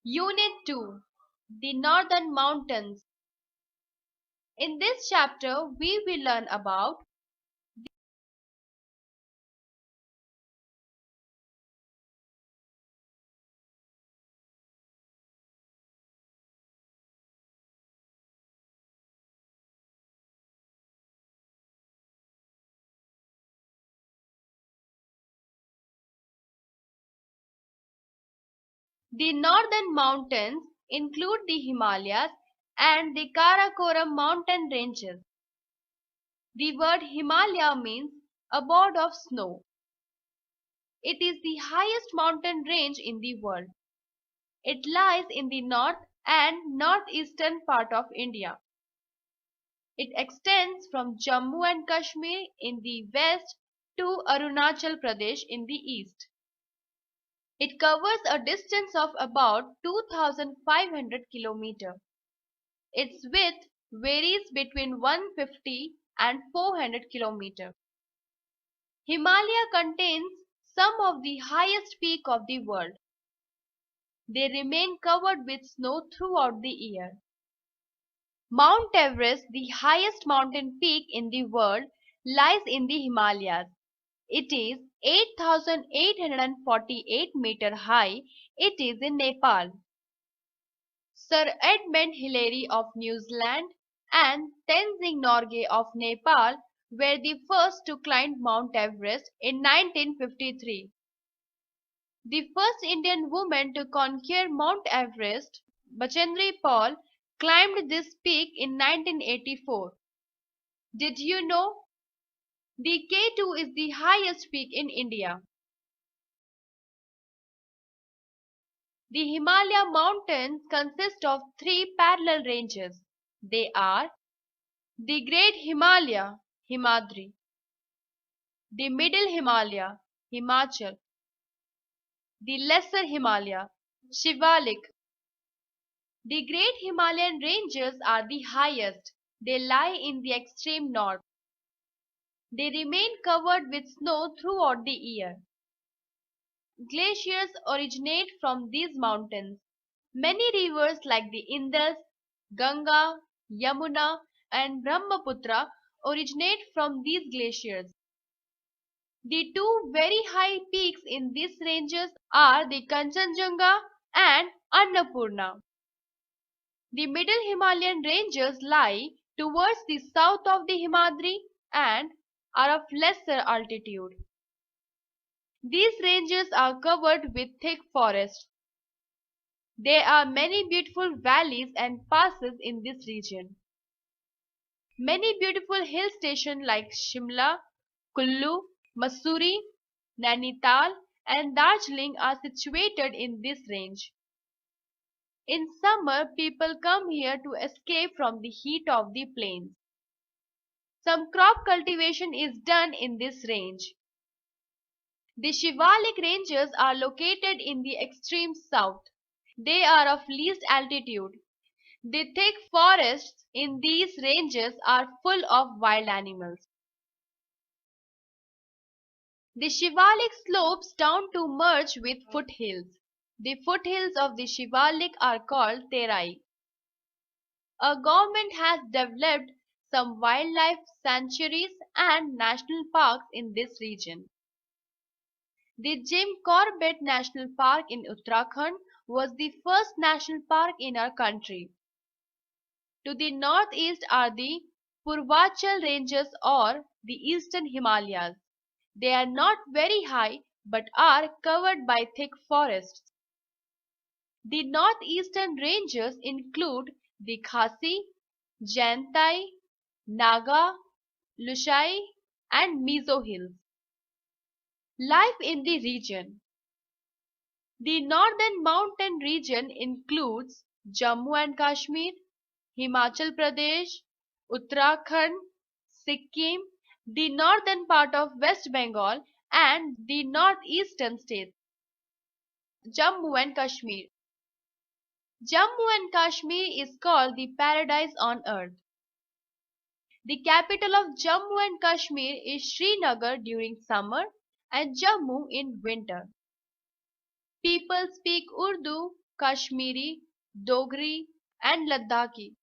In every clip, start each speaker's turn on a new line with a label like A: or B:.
A: Unit 2, the Northern Mountains. In this chapter, we will learn about the Northern Mountains include the Himalayas and the Karakoram mountain ranges. The word Himalaya means abode of snow. It is the highest mountain range in the world. It lies in the north and northeastern part of India. It extends from Jammu and Kashmir in the west to Arunachal Pradesh in the east. It covers a distance of about 2,500 km. Its width varies between 150 and 400 km. Himalaya contains some of the highest peaks of the world. They remain covered with snow throughout the year. Mount Everest, the highest mountain peak in the world, lies in the Himalayas. It is 8,848 meters high. It is in Nepal. Sir Edmund Hillary of New Zealand and Tenzing Norgay of Nepal were the first to climb Mount Everest in 1953. The first Indian woman to conquer Mount Everest, Bachendri Paul, climbed this peak in 1984. Did you know? The K2 is the highest peak in India. The Himalaya mountains consist of three parallel ranges. They are the Great Himalaya, Himadri, the Middle Himalaya, Himachal, the Lesser Himalaya, Shivalik. The Great Himalayan ranges are the highest. They lie in the extreme north. They remain covered with snow throughout the year. Glaciers originate from these mountains. Many rivers like the Indus, Ganga, Yamuna, and Brahmaputra originate from these glaciers. The two very high peaks in these ranges are the Kanchenjunga and Annapurna. The middle Himalayan ranges lie towards the south of the Himadri and are of lesser altitude. These ranges are covered with thick forests. There are many beautiful valleys and passes in this region. Many beautiful hill stations like Shimla, Kullu, Mussoorie, Nainital, and Darjeeling are situated in this range. In summer, people come here to escape from the heat of the plains. Some crop cultivation is done in this range. The Shivalik ranges are located in the extreme south. They are of least altitude. The thick forests in these ranges are full of wild animals. The Shivalik slopes down to merge with foothills. The foothills of the Shivalik are called Terai. A government has developed some wildlife sanctuaries and national parks in this region. The Jim Corbett National Park in Uttarakhand was the first national park in our country. To the northeast are the Purvachal Ranges or the Eastern Himalayas. They are not very high but are covered by thick forests. The northeastern ranges include the Khasi, Jaintai, Naga, Lushai, and Mizo Hills. Life in the region. The northern mountain region includes Jammu and Kashmir, Himachal Pradesh, Uttarakhand, Sikkim, the northern part of West Bengal, and the northeastern states. Jammu and Kashmir. Jammu and Kashmir is called the paradise on earth. The capital of Jammu and Kashmir is Srinagar during summer and Jammu in winter. People speak Urdu, Kashmiri, Dogri, and Ladakhi.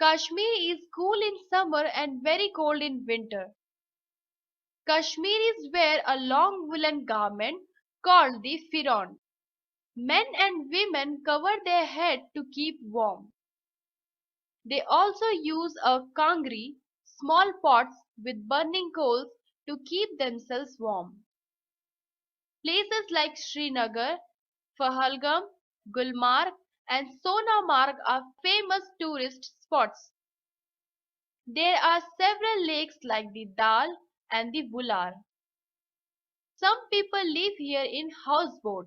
A: Kashmir is cool in summer and very cold in winter. Kashmiris wear a long woolen garment called the firon. Men and women cover their head to keep warm. They also use a kangri, small pots with burning coals to keep themselves warm. Places like Srinagar, Pahalgam, Gulmarg, and Sonamarg are famous tourist spots. There are several lakes like the Dal and the Vular. Some people live here in houseboat.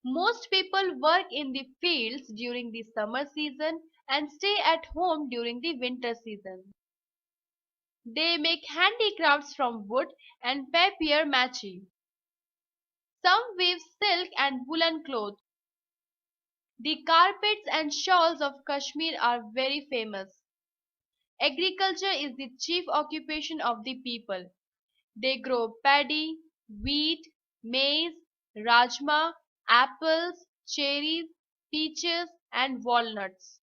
A: Most people work in the fields during the summer season and stay at home during the winter season. They make handicrafts from wood and papier mâché. Some weave silk and woolen cloth. The carpets and shawls of Kashmir are very famous. Agriculture is the chief occupation of the people. They grow paddy, wheat, maize, rajma, apples, cherries, peaches, and walnuts.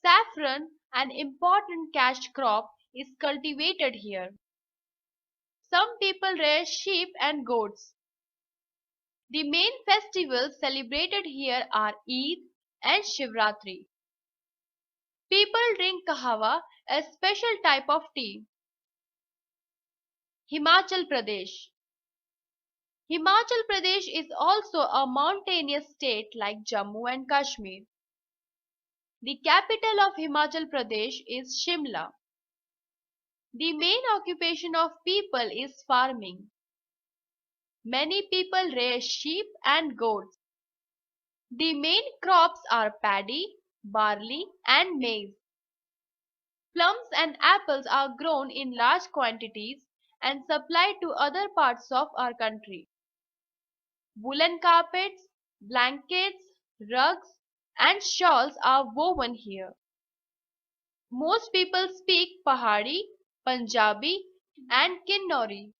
A: Saffron, an important cash crop, is cultivated here. Some people rear sheep and goats. The main festivals celebrated here are Eid and Shivratri. People drink kahawa, a special type of tea. Himachal Pradesh. Himachal Pradesh is also a mountainous state like Jammu and Kashmir. The capital of Himachal Pradesh is Shimla. The main occupation of people is farming. Many people rear sheep and goats. The main crops are paddy, barley, and maize. Plums and apples are grown in large quantities and supplied to other parts of our country. Woolen carpets, blankets, rugs, and shawls are woven here. Most people speak Pahari, Punjabi, and Kinnori.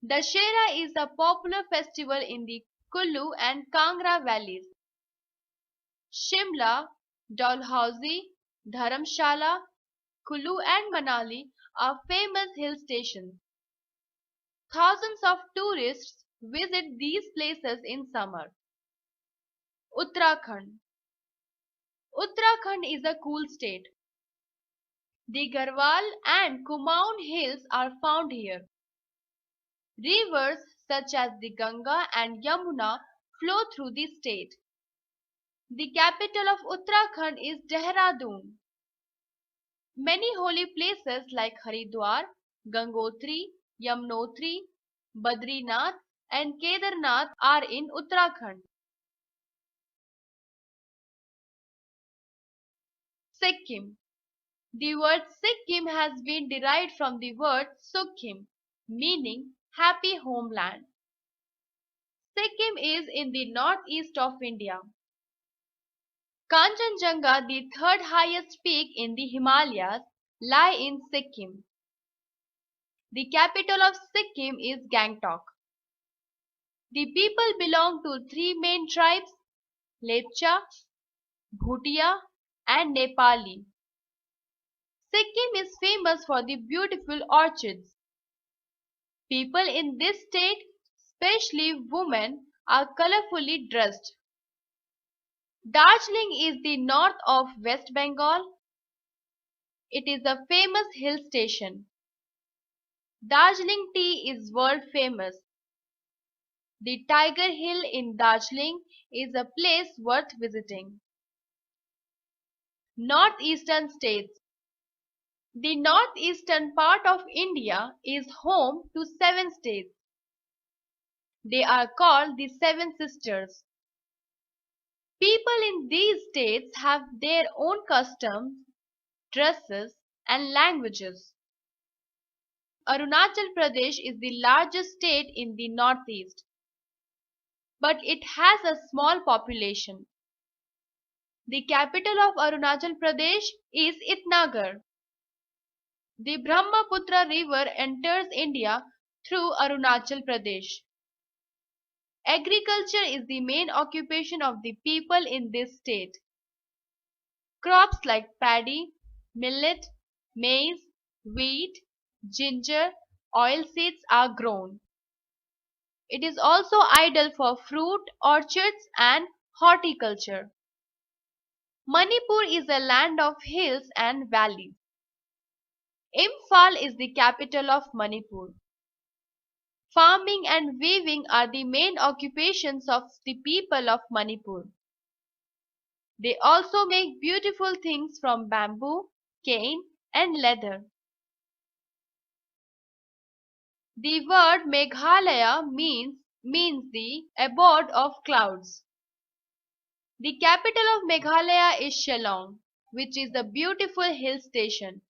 A: Dashera is a popular festival in the Kullu and Kangra valleys. Shimla, Dalhousie, Dharamshala, Kullu and Manali are famous hill stations. Thousands of tourists visit these places in summer. Uttarakhand. Uttarakhand is a cool state. The Garhwal and Kumaon hills are found here. Rivers such as the Ganga and Yamuna flow through the state. The capital of Uttarakhand is Dehradun. Many holy places like Haridwar, Gangotri, Yamunotri, Badrinath, and Kedarnath are in Uttarakhand. Sikkim. The word Sikkim has been derived from the word Sukkim, meaning happy homeland. Sikkim is in the northeast of India. Kanchenjunga, the third highest peak in the Himalayas, lie in Sikkim. The capital of Sikkim is Gangtok. The people belong to three main tribes: Lepcha, Bhutia, and Nepali. Sikkim is famous for the beautiful orchids. People in this state, especially women, are colorfully dressed. Darjeeling is the north of West Bengal. It is a famous hill station. Darjeeling tea is world famous. The Tiger Hill in Darjeeling is a place worth visiting. Northeastern states. The northeastern part of India is home to 7 states. They are called the Seven Sisters. People in these states have their own customs, dresses, and languages. Arunachal Pradesh is the largest state in the northeast, but it has a small population. The capital of Arunachal Pradesh is Itnagar. The Brahmaputra River enters India through Arunachal Pradesh. Agriculture is the main occupation of the people in this state. Crops like paddy, millet, maize, wheat, ginger, oilseeds are grown. It is also ideal for fruit orchards and horticulture. Manipur is a land of hills and valleys. Imphal is the capital of Manipur. Farming and weaving are the main occupations of the people of Manipur. They also make beautiful things from bamboo, cane, and leather. The word Meghalaya means the abode of clouds. The capital of Meghalaya is Shillong, which is a beautiful hill station.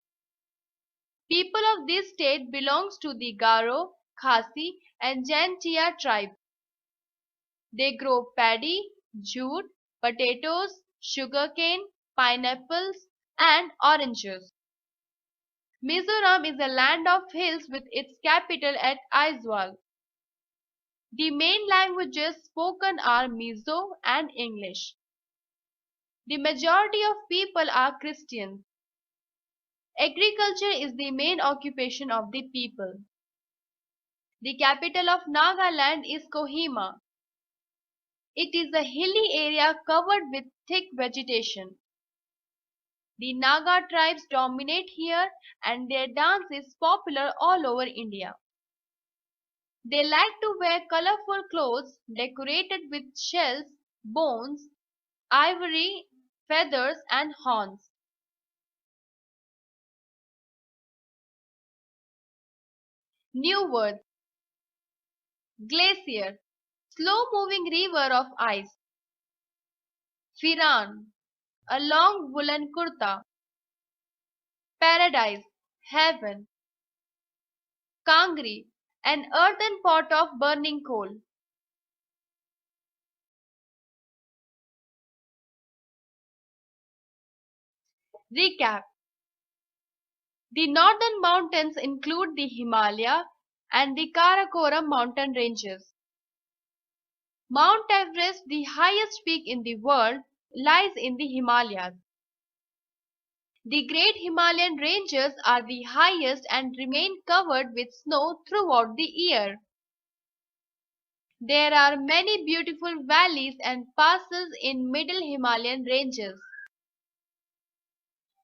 A: People of this state belongs to the Garo, Khasi, and Jaintia tribe. They grow paddy, jute, potatoes, sugarcane, pineapples, and oranges. Mizoram is a land of hills with its capital at Aizawl. The main languages spoken are Mizo and English. The majority of people are Christians. Agriculture is the main occupation of the people. The capital of Nagaland is Kohima. It is a hilly area covered with thick vegetation. The Naga tribes dominate here and their dance is popular all over India. They like to wear colorful clothes decorated with shells, bones, ivory, feathers and horns. New words. Glacier, slow moving river of ice. Firan, a long woolen kurta. Paradise, heaven. Kangri, an earthen pot of burning coal. Recap. The northern mountains include the Himalaya and the Karakoram mountain ranges. Mount Everest, the highest peak in the world, lies in the Himalayas. The Great Himalayan ranges are the highest and remain covered with snow throughout the year. There are many beautiful valleys and passes in Middle Himalayan ranges.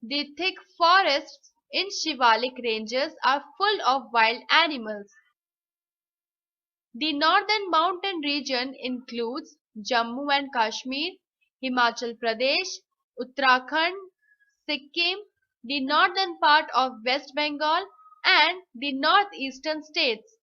A: The thick forests in Shivalik ranges are full of wild animals. The northern mountain region includes Jammu and Kashmir, Himachal Pradesh, Uttarakhand, Sikkim, the northern part of West Bengal, and the northeastern states.